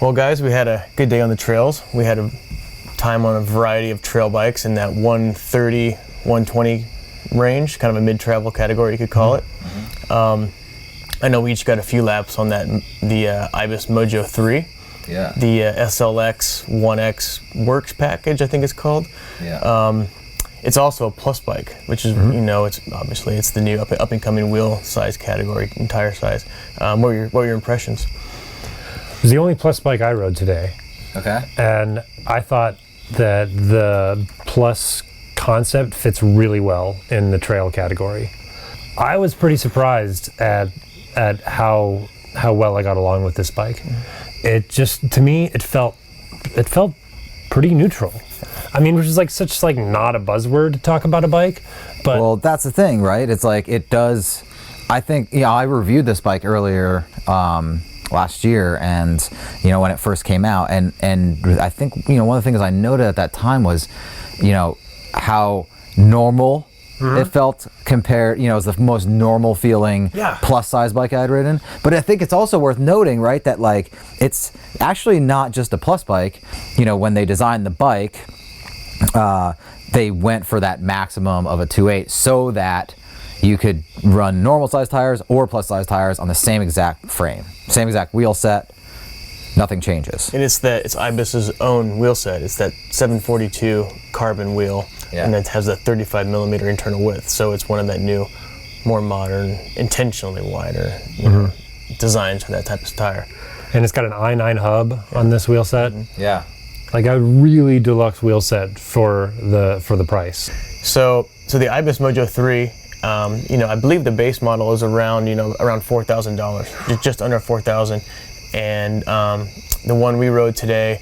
Well, guys, we had a good day on the trails. We had a time on a variety of trail bikes in that 130, 120 range, kind of a mid-travel category, you could call it. I know we each got a few laps on that, the Ibis Mojo 3. Yeah. The SLX 1X Works package, I think it's called. Yeah. It's also a plus bike, which is, you know, it's obviously it's the new up and coming wheel size category and tire size. What were your impressions? It was the only plus bike I rode today. Okay. And I thought that the plus concept fits really well in the trail category. I was pretty surprised at how well I got along with this bike. It just, to me, it felt pretty neutral. I mean, which is such not a buzzword to talk about a bike, but well, that's the thing, right? It's like it does. I think I reviewed this bike earlier last year, and when it first came out, and I think one of the things I noted at that time was how normal it felt compared, it was the most normal feeling plus size bike I'd ridden. But I think it's also worth noting, right, that it's actually not just a plus bike. When they designed the bike, they went for that maximum of a 2.8 so that you could run normal size tires or plus size tires on the same exact frame, same exact wheel set. Nothing changes. And it's Ibis's own wheel set. It's that 742 carbon wheel, and it has a 35 millimeter internal width. So it's one of that new, more modern, intentionally wider designs for that type of tire. And it's got an I9 hub on this wheel set. Yeah. Like a really deluxe wheel set for the price. So the Ibis Mojo 3, I believe the base model is around $4,000, just under $4,000. And the one we rode today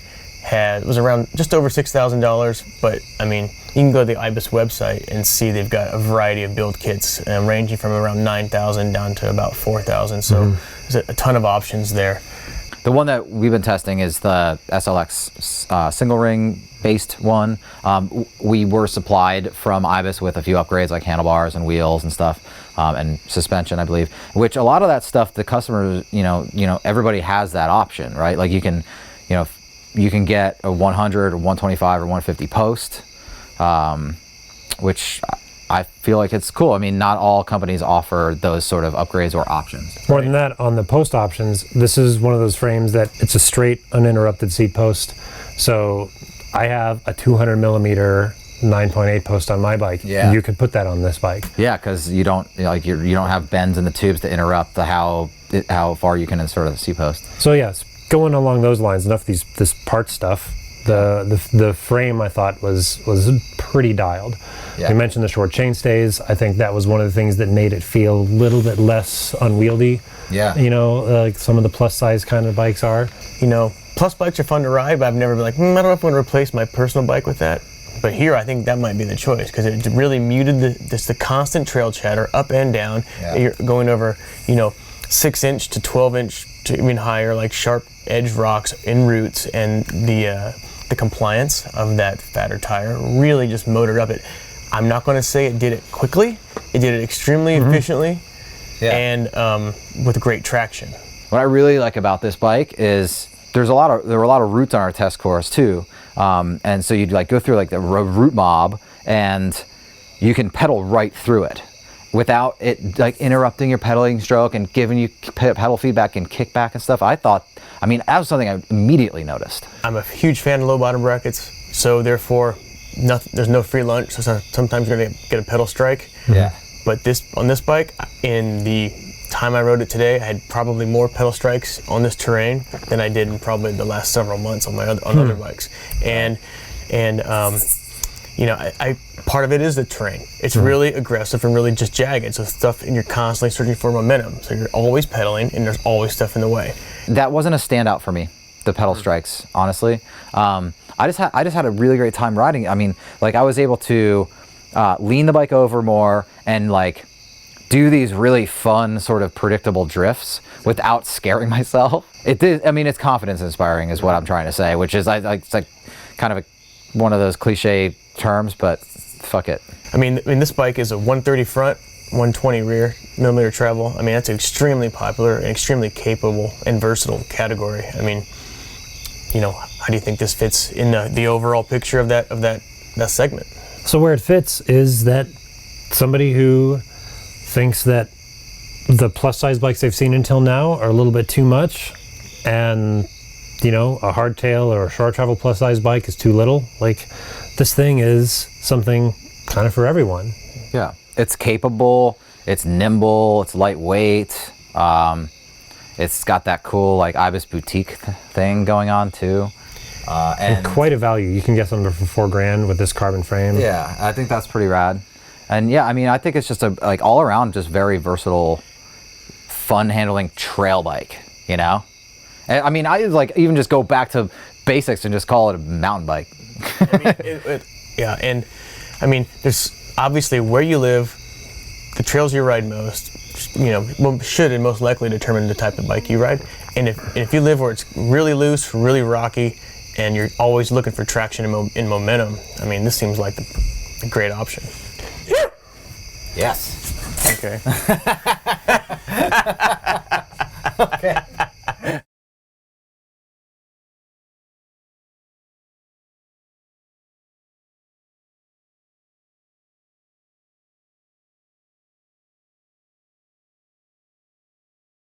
was around just over $6,000. But I mean, you can go to the Ibis website and see they've got a variety of build kits ranging from around $9,000 down to about $4,000. So there's a ton of options there. The one that we've been testing is the SLX single ring based one. We were supplied from Ibis with a few upgrades like handlebars and wheels and stuff, and suspension, I believe. Which a lot of that stuff, the customers, everybody has that option, right? Like you can get a 100 or 125 or 150 post, which I feel like it's cool. I mean, not all companies offer those sort of upgrades or options. More than that, on the post options, this is one of those frames that it's a straight uninterrupted seat post. So I have a 200 millimeter 9.8 post on my bike. Yeah. You could put that on this bike. Yeah, because you don't have bends in the tubes to interrupt how far you can insert a seat post. So yes, going along those lines, enough of this part stuff. The frame I thought was pretty dialed. Yeah. You mentioned the short chain stays. I think that was one of the things that made it feel a little bit less unwieldy. Yeah. Like some of the plus size kind of bikes are. Plus bikes are fun to ride, but I've never been like, I don't know if I want to replace my personal bike with that. But here, I think that might be the choice because it really muted the constant trail chatter up and down. Yeah. You're going over, 6-inch to 12-inch to even higher, like sharp edge rocks in roots, and the compliance of that fatter tire really just motored up it. I'm not going to say it did it quickly. It did it extremely efficiently, and with great traction. What I really like about this bike is there were a lot of roots on our test course too, and so you'd go through the root mob, and you can pedal right through it without it interrupting your pedaling stroke and giving you pedal feedback and kickback and stuff. That was something I immediately noticed. I'm a huge fan of low bottom brackets, so therefore there's no free lunch. So sometimes you're gonna get a pedal strike. Yeah. But on this bike, in the time I rode it today, I had probably more pedal strikes on this terrain than I did in probably the last several months on other bikes. And part of it is the terrain. It's really aggressive and really just jagged. So and you're constantly searching for momentum. So you're always pedaling, and there's always stuff in the way. That wasn't a standout for me, the pedal strikes, honestly. I just had a really great time riding. I was able to lean the bike over more and do these really fun sort of predictable drifts without scaring myself. It's confidence inspiring is what I'm trying to say, which is it's kind of one of those cliche terms, but fuck it. This bike is a 130 front, 120 rear millimeter travel. That's an extremely popular and extremely capable and versatile category. how do you think this fits in the overall picture of that segment? So where it fits is that somebody who thinks that the plus size bikes they've seen until now are a little bit too much, and a hardtail or a short travel plus size bike is too little. Like, this thing is something kind of for everyone. Yeah, it's capable, it's nimble, it's lightweight. It's got that cool like Ibis boutique thing going on too. And quite a value. You can get them for $4,000 with this carbon frame. Yeah, I think that's pretty rad. And yeah, I mean, I think it's just a all around just very versatile, fun handling trail bike, And I mean, I even just go back to basics and just call it a mountain bike. Yeah, and I mean, there's obviously where you live, the trails you ride most, should and most likely determine the type of bike you ride. And if you live where it's really loose, really rocky, and you're always looking for traction and momentum, I mean, this seems like a great option. Yes. Okay. Okay.